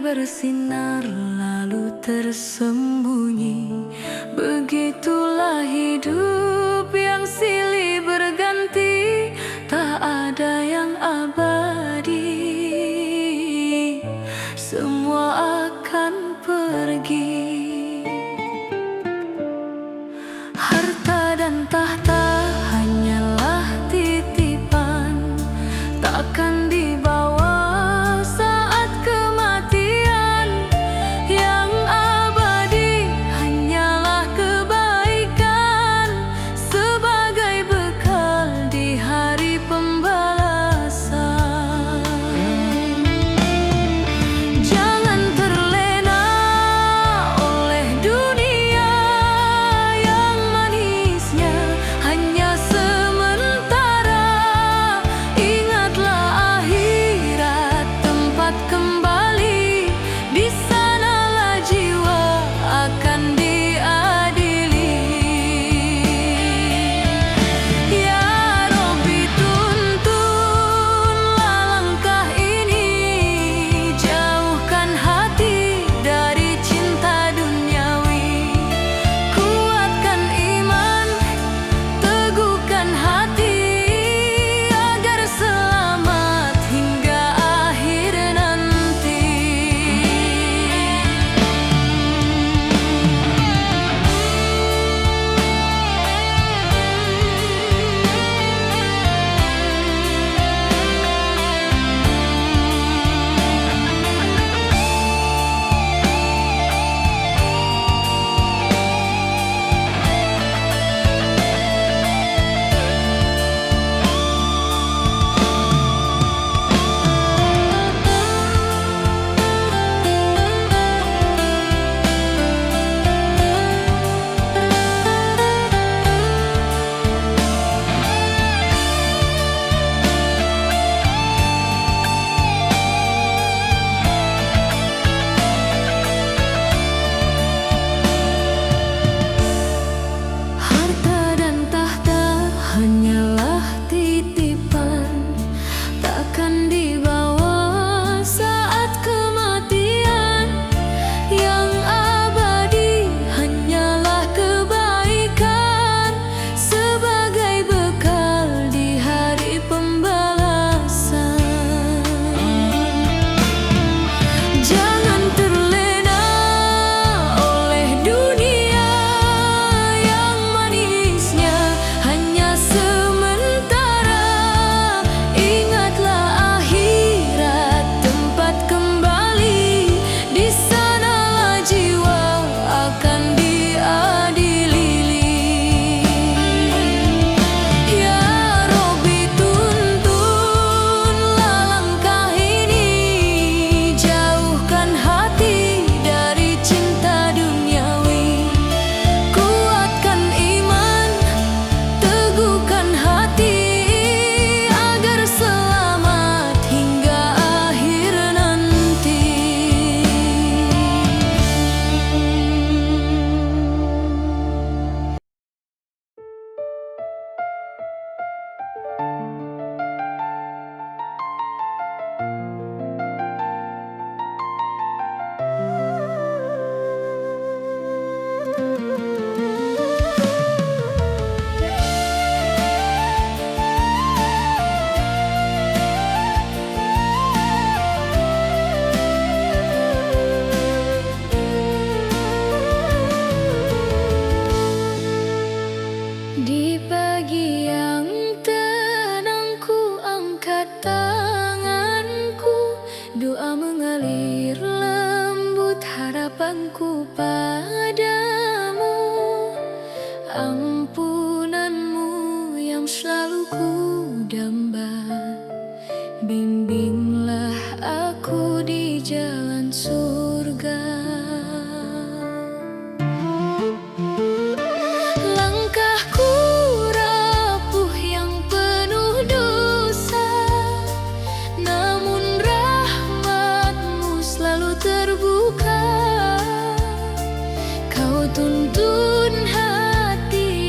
bersinar lalu tersembunyi. Begitulah hidup yang silih berganti, tak ada yang abadi. Semua akan pergi. Harta dan tahta hanyalah titipan, takkan dibawa saat kematian. Yang abadi hanyalah kebaikan, sebagai bekal di hari pembalasan. Jangan terlena oleh dunia yang manisnya hanya sementara. Ingatlah akhirat tempat kembali, di sanalah jiwa akan diadili. Ya Rabbi, tuntunlah langkah ini, jauhkan hati dari cinta duniawi. Kuatkan iman, teguhkan hati, agar selamat hingga akhir nanti. Harta dan tahta hanyalah titipan, takkan dibawa saat kematian. Yang abadi hanyalah kebaikan, sebagai bekal di hari pembalasan. Jangan terlena oleh dunia yang manisnya hanya sementara. Ingatlah akhirat tempat kembali, di sanalah jiwa akan diadili. Ya Rabbi, tuntunlah langkah ini, jauhkan hati dari cinta duniawi. Kuatkan iman, teguhkan hati, agar selamat hingga akhir nanti. Di pagi yang tenang ku angkat tanganku, doa mengalir lembut harapanku padamu. Ampunanmu yang selalu ku damba, bimbinglah aku di jalan surga. Langkahku rapuh yang penuh dosa, namun rahmat-Mu selalu terbuka. Kau tuntun hati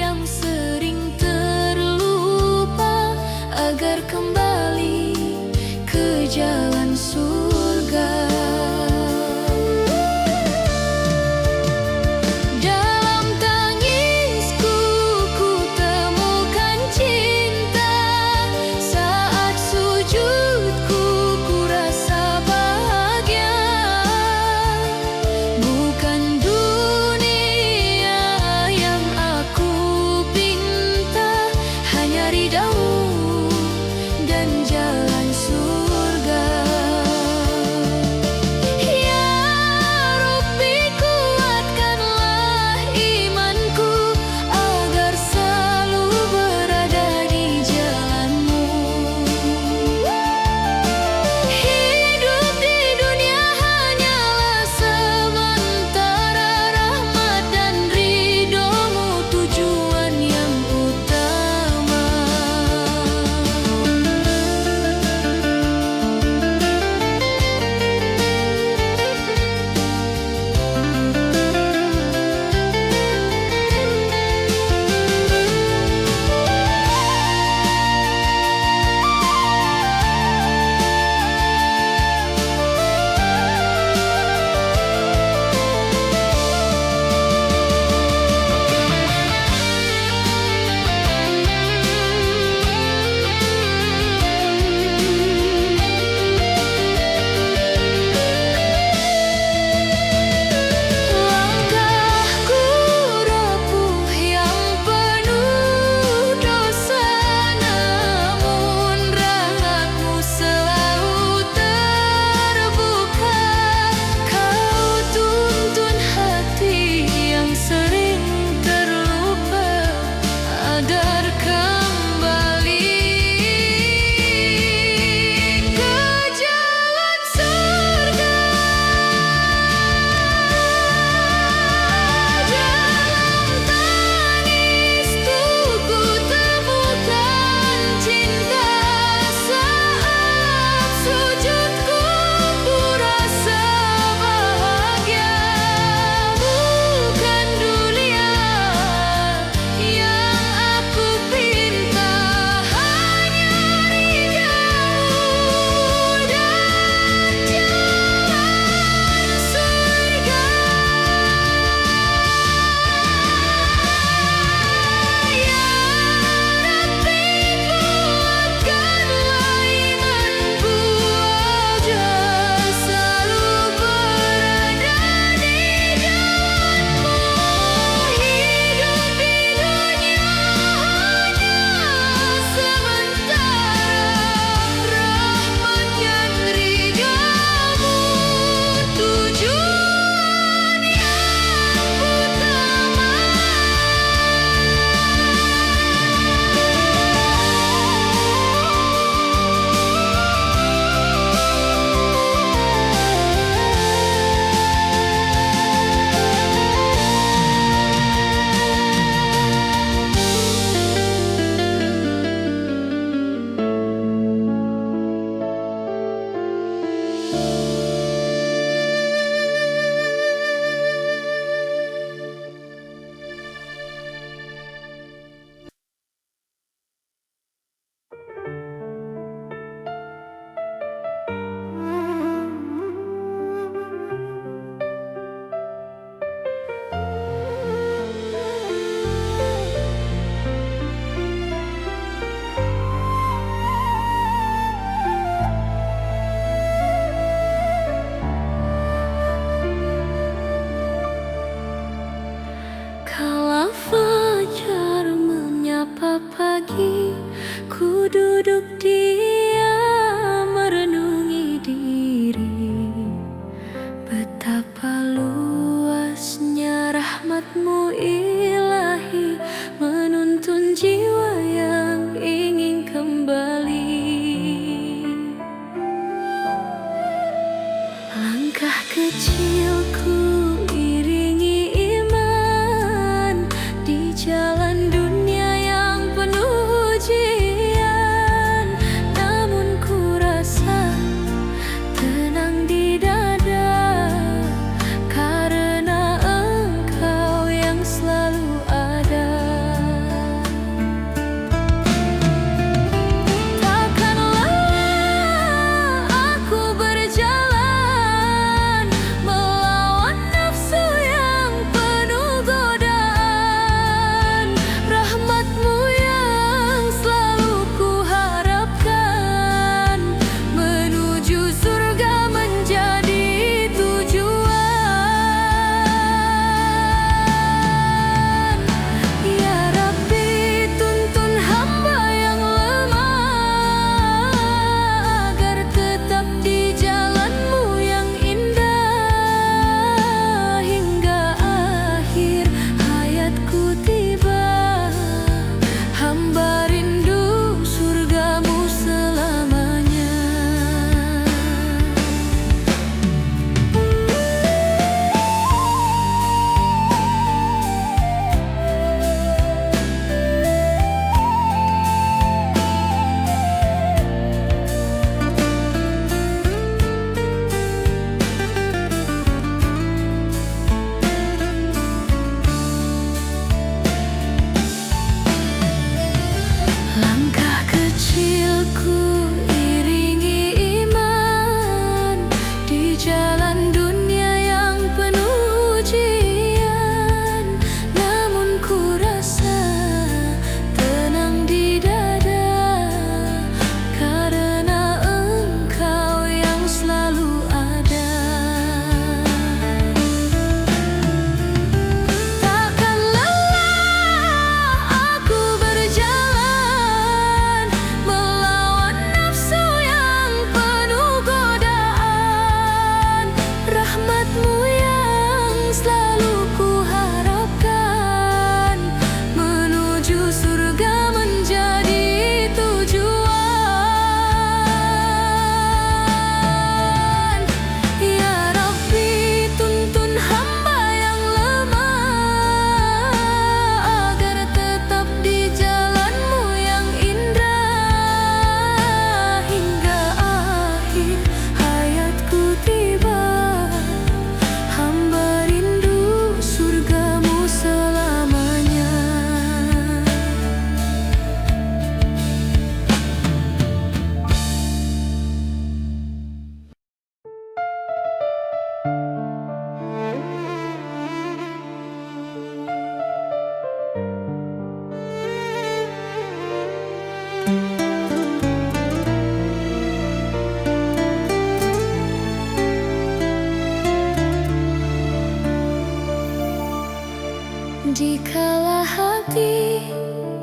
Jikalau hati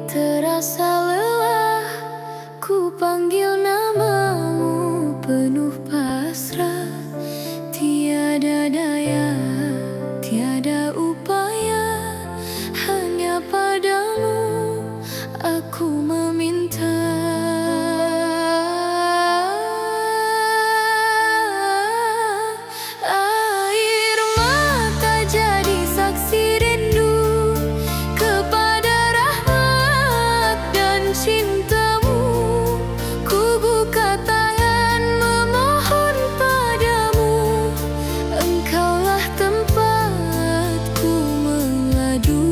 terasa lelah, ku panggil namamu penuh pasrah. Tiada daya, tiada upaya, hanya padamu aku meminta. Air mata jadi saksi rindu kepada rahmat dan cintamu. Ku buka tangan memohon padamu, engkaulah tempatku mengadu.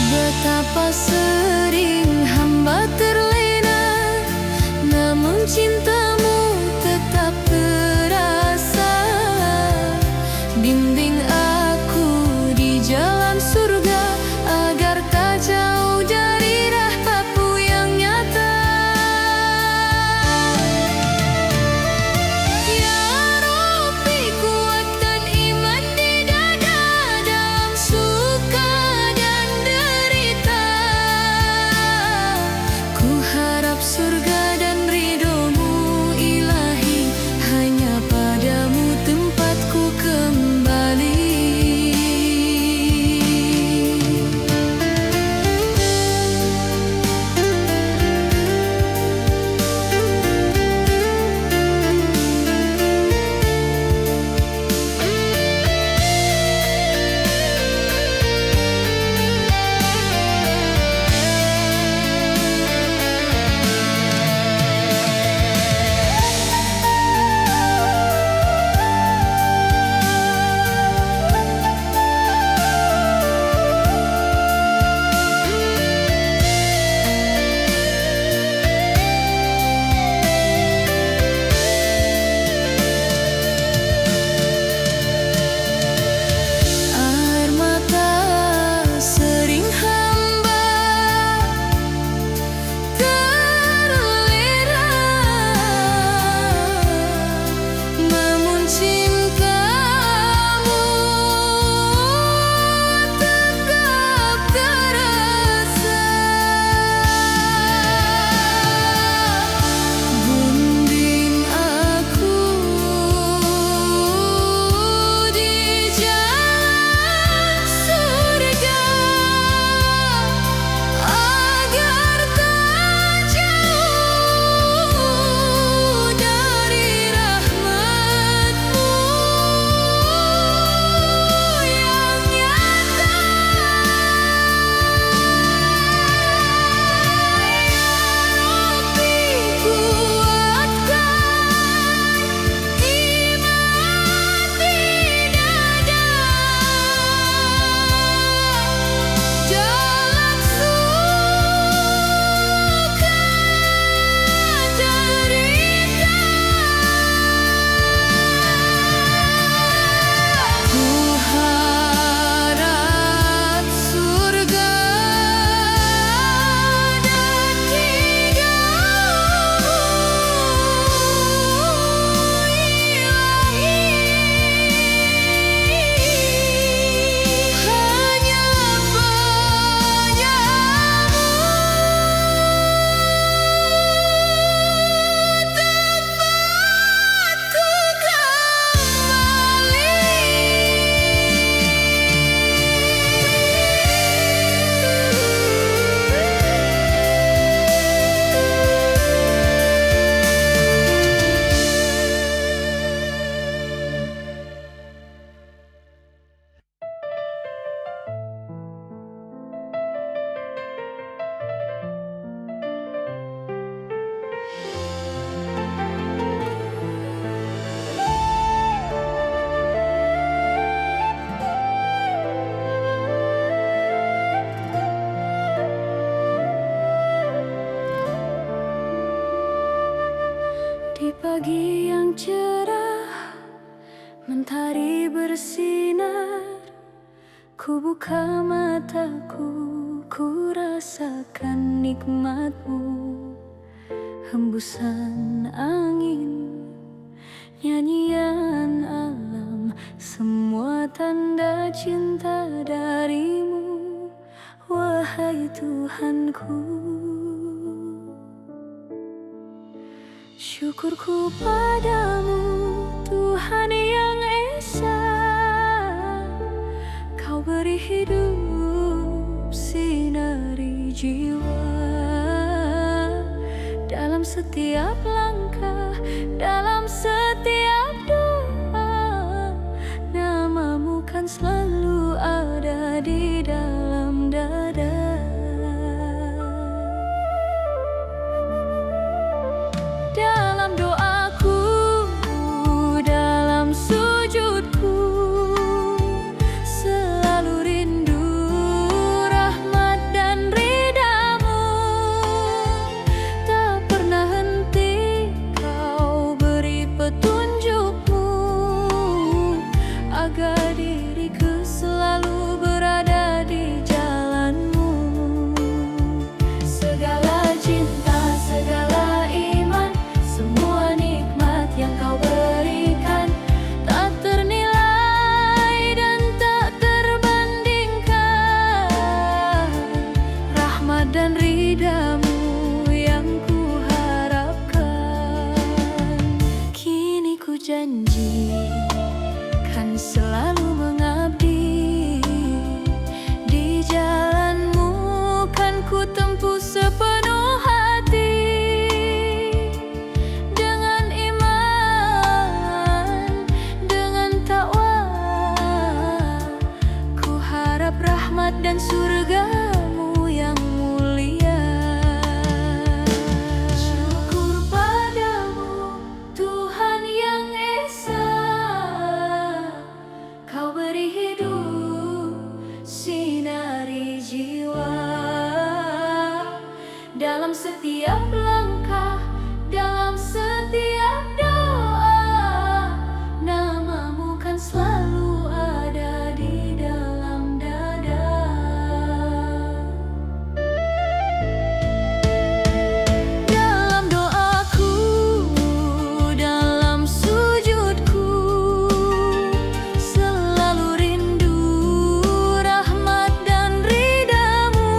Betapa sering hamba terlena, namun cintamu tetap terasa. Bimbing aku di jalan surga, agar tak jauh dari rahmatmu yang nyata. Ya Rabbi, kuatkan iman di dada dalam suka dan derita. Ku harap surga dan ridhomu ilahi, hanya padamu tempatku kembali. Air mata sering hamba terlena, namun cintamu tetap terasa. Bimbing aku di jalan surga, agar tak jauh dari rahmatmu yang nyata. Rabbi, kuatkan iman di dada dalam suka dan derita. Ku harap surga dan ridhomu ilahi, hanya padamu di pagi yang cerah, mentari bersinar. Ku buka mataku, ku rasakan nikmatmu. Hembusan angin, nyanyian alam semua tanda cinta darimu, wahai Tuhanku. Syukurku padamu, Tuhan yang Esa, Kau beri hidup, sinari jiwa. Dalam setiap langkah, dalam setiap doa, namamu kan selalu ada di dalam dada. Dalam doaku, dalam sujudku, selalu rindu rahmat dan ridhamu. Tak pernah henti Kau beri petunjukmu, agar diriku selalu berada di jalanmu. Segala cinta, segala iman, semua nikmat yang Kau berikan, tak ternilai dan tak terbandingkan. Rahmat dan ridhamu yang ku harapkan. Kini ku janji kan selalu mengabdi di jalanmu, kan ku tempuh sepenuh hati. Dengan iman, dengan takwa, ku harap rahmat dan surgamu yang mulia. Syukur padamu, Tuhan yang Esa, Kau beri hidup, sinari jiwa. Dalam setiap langkah, dalam setiap doa, namamu kan selalu ada di dalam dada. Dalam doaku, dalam sujudku, selalu rindu rahmat dan ridhamu.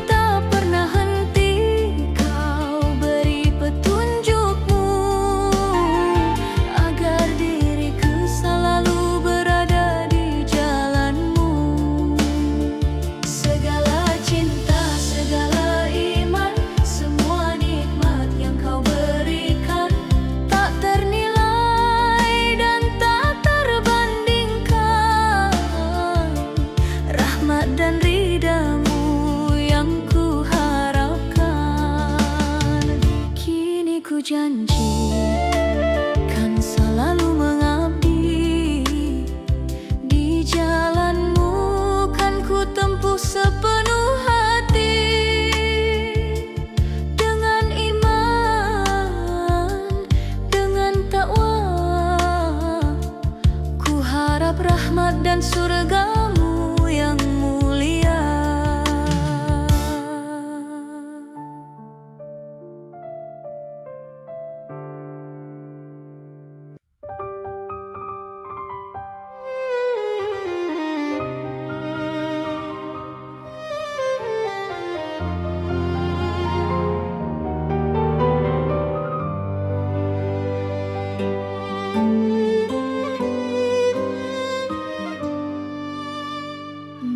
Tak pernah henti Kau beri petunjukmu, agar diriku selalu berada di jalanmu. Segala cinta, segala iman, semua nikmat yang Kau berikan, tak ternilai dan tak terbandingkan. Rahmat dan ridhamu yang ku harapkan. Kini ku janji kan selalu mengabdi di jalanmu, kan ku tempuh sepenuh hati. Dengan iman, dengan takwa, ku harap rahmat dan surgamu yang mulia.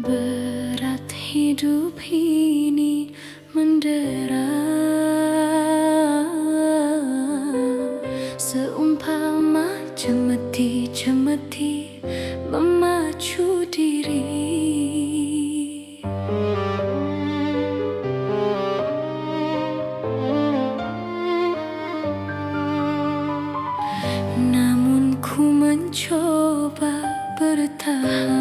Berat hidup ini mendera, seumpama cemeti-cemeti memacu diri. Namun ku mencoba bertahan